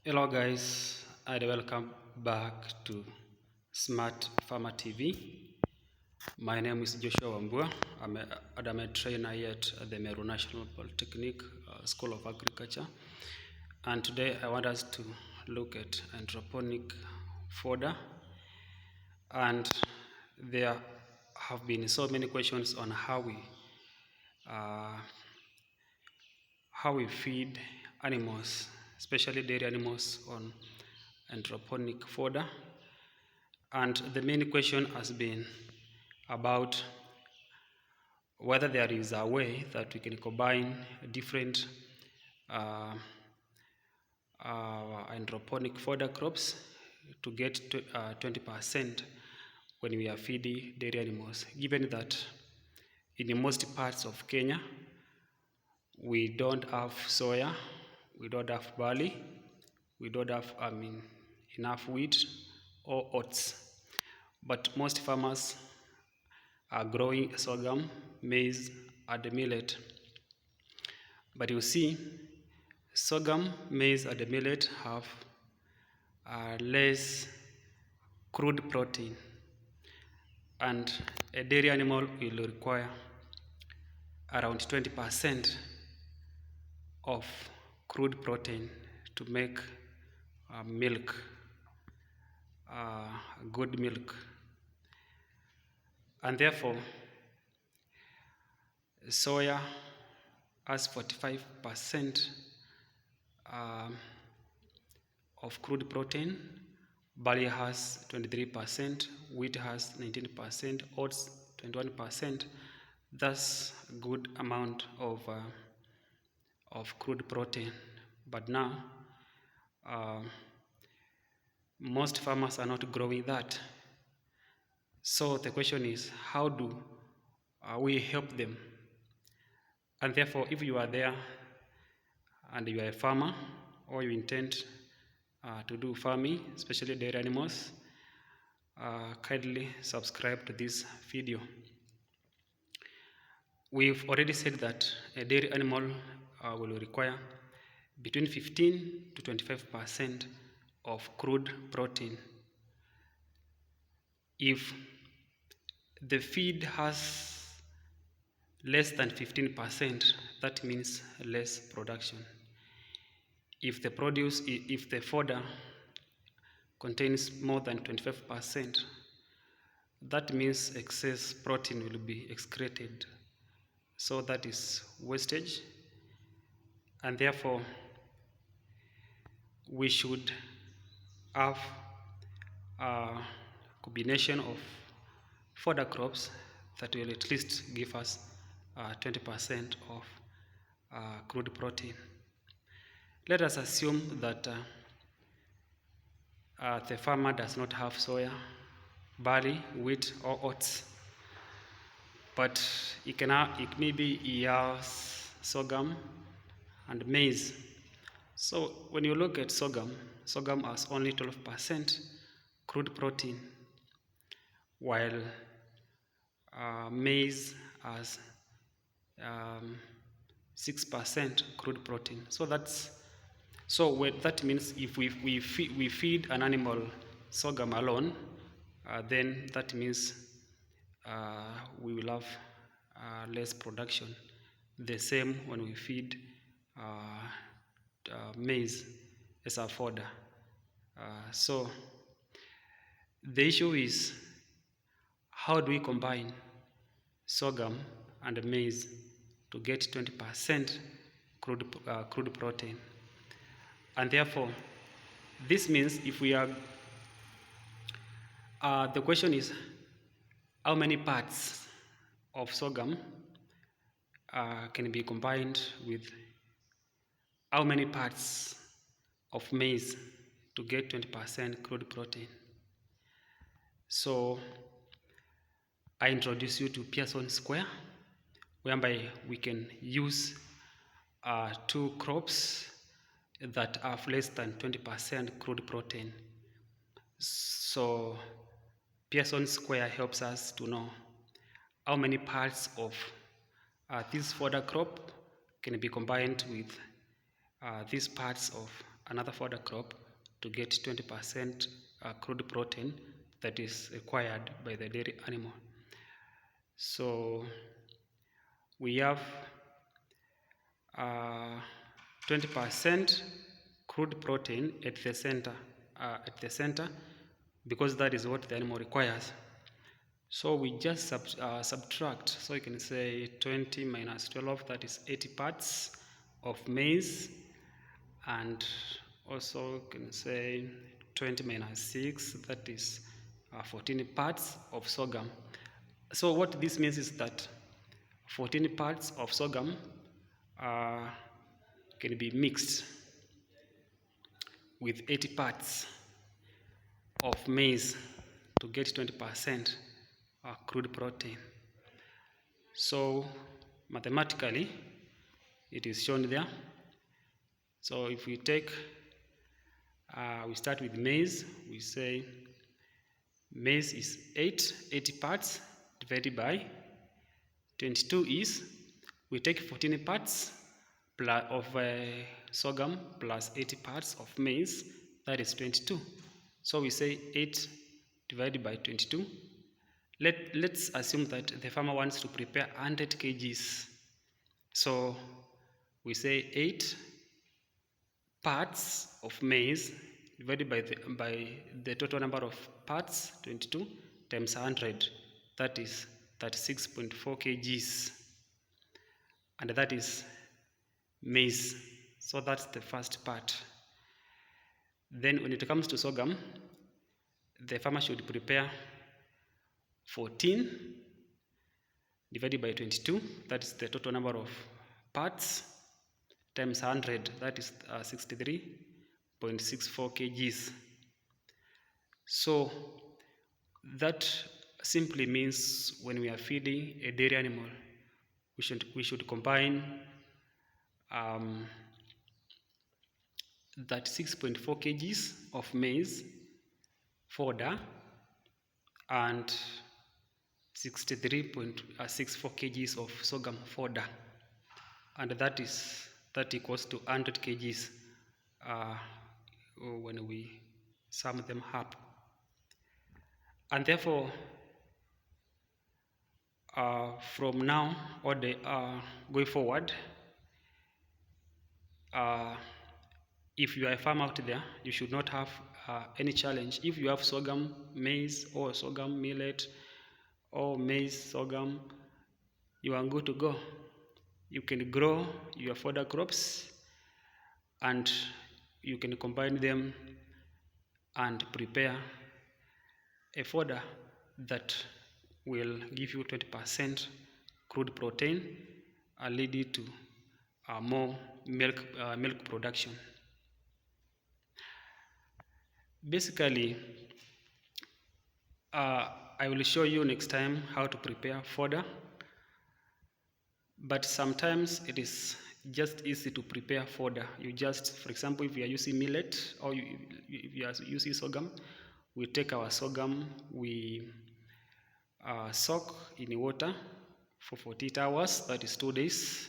Hello guys and welcome back to Smart Farmer TV. My name is Joshua Wambua. I'm a trainer here at the Meru National Polytechnic School of Agriculture, and today I want us to look at hydroponic fodder. And there have been so many questions on uh, how we feed animals, especially dairy animals, on hydroponic fodder. And the main question has been about whether there is a way that we can combine different uh, hydroponic fodder crops to get 20% when we are feeding dairy animals, given that in most parts of Kenya we don't have soya, we don't have barley, we don't have enough wheat or oats. But most farmers are growing sorghum, maize, and millet. But you see, sorghum, maize, and millet have less crude protein, and a dairy animal will require around 20% of crude protein to make milk, good milk. And therefore, soya has 45% of crude protein, barley has 23%, wheat has 19%, oats 21%. That's a good amount of crude protein. But now, most farmers are not growing that. So the question is, how do we help them? And therefore, if you are there and you are a farmer or you intend to do farming, especially dairy animals, kindly subscribe to this video. We've already said that a dairy animal will require between 15 to 25% of crude protein. If the feed has less than 15%, that means less production. If the fodder contains more than 25%, that means excess protein will be excreted. So that is wastage, and therefore we should have a combination of fodder crops that will at least give us 20% of crude protein. Let us assume that the farmer does not have soya, barley, wheat, or oats, but maybe he has sorghum and maize. So when you look at sorghum has only 12% crude protein, while maize has 6% crude protein. So that means if we feed an animal sorghum alone, then that means we will have less production. The same when we feed maize as a fodder. So the issue is, how do we combine sorghum and maize to get 20% crude protein? And therefore, this means if we are, the question is, how many parts of sorghum can be combined with how many parts of maize to get 20% crude protein? So I introduce you to Pearsons square, whereby we can use two crops that have less than 20% crude protein. So Pearsons square helps us to know how many parts of this fodder crop can be combined with these parts of another fodder crop to get 20% crude protein that is required by the dairy animal. So we have 20% crude protein at the center, because that is what the animal requires. So we just subtract. So you can say 20 minus 12, that is 80 parts of maize, and also you can say 20 minus 6, that is 14 parts of sorghum. So what this means is that 14 parts of sorghum can be mixed with 80 parts of maize to get 20% crude protein. So mathematically it is shown there. So if we take, we start with maize, we say maize is 80 parts divided by 22 is, we take 14 parts of sorghum plus 80 parts of maize, that is 22. So we say 8 divided by 22. Let's assume that the farmer wants to prepare 100 kgs. So we say 8 parts of maize divided by the total number of parts, 22, times 100, that is 36.4 kgs, and that is maize. So that's the first part. Then when it comes to sorghum, the farmer should prepare 14 divided by 22, that is the total number of parts, times 100, that is 63.64 kgs. So that simply means when we are feeding a dairy animal, we should combine that 6.4 kgs of maize fodder and 63.64 kgs of sorghum fodder, and that equals to 100 kgs when we sum them up. And therefore, from now or going forward, if you are a farmer out there, you should not have any challenge. If you have sorghum maize or sorghum millet or maize sorghum, you are good to go. You can grow your fodder crops and you can combine them and prepare a fodder that will give you 20% crude protein and lead you to more milk production. Basically, I will show you next time how to prepare fodder, but sometimes it is just easy to prepare fodder. You just, for example, if you are using millet or if you are using sorghum, we take our sorghum, we soak in water for 48 hours, that is 2 days.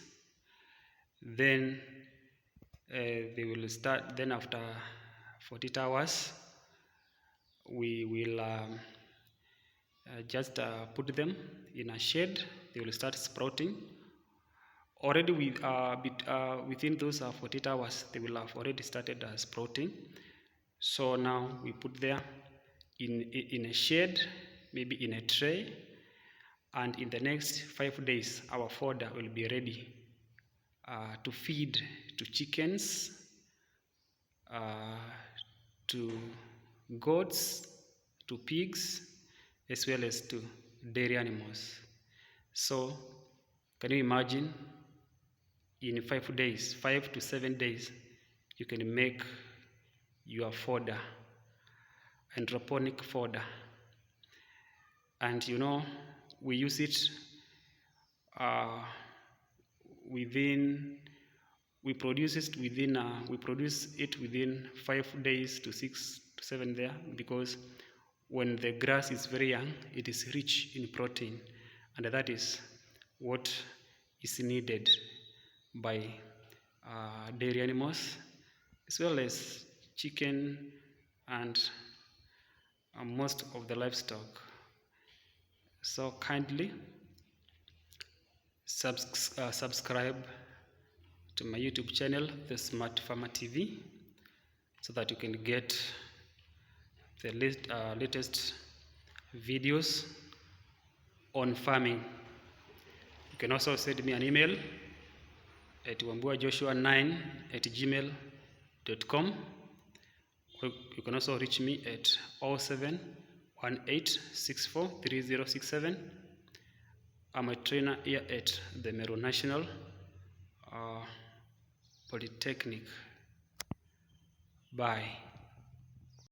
Then they will start, then after 48 hours, we will just put them in a shade. They will start sprouting. Already within those 48 hours, they will have already started sprouting. So now we put there in a shade, maybe in a tray, and in the next 5 days, our fodder will be ready to feed to chickens, to goats, to pigs, as well as to dairy animals. So can you imagine, in 5 days, 5 to 7 days, you can make your fodder, hydroponic fodder. And you know, we use it we produce it within 5 days to 6 to 7 there, because when the grass is very young, it is rich in protein, and that is what is needed by dairy animals, as well as chicken and most of the livestock. So kindly subscribe to my YouTube channel, The Smart Farmer TV, so that you can get the latest videos on farming. You can also send me an email at wambuajoshua9@gmail.com. You can also reach me at 0718643067. I'm a trainer here at the Meru National Polytechnic. Bye.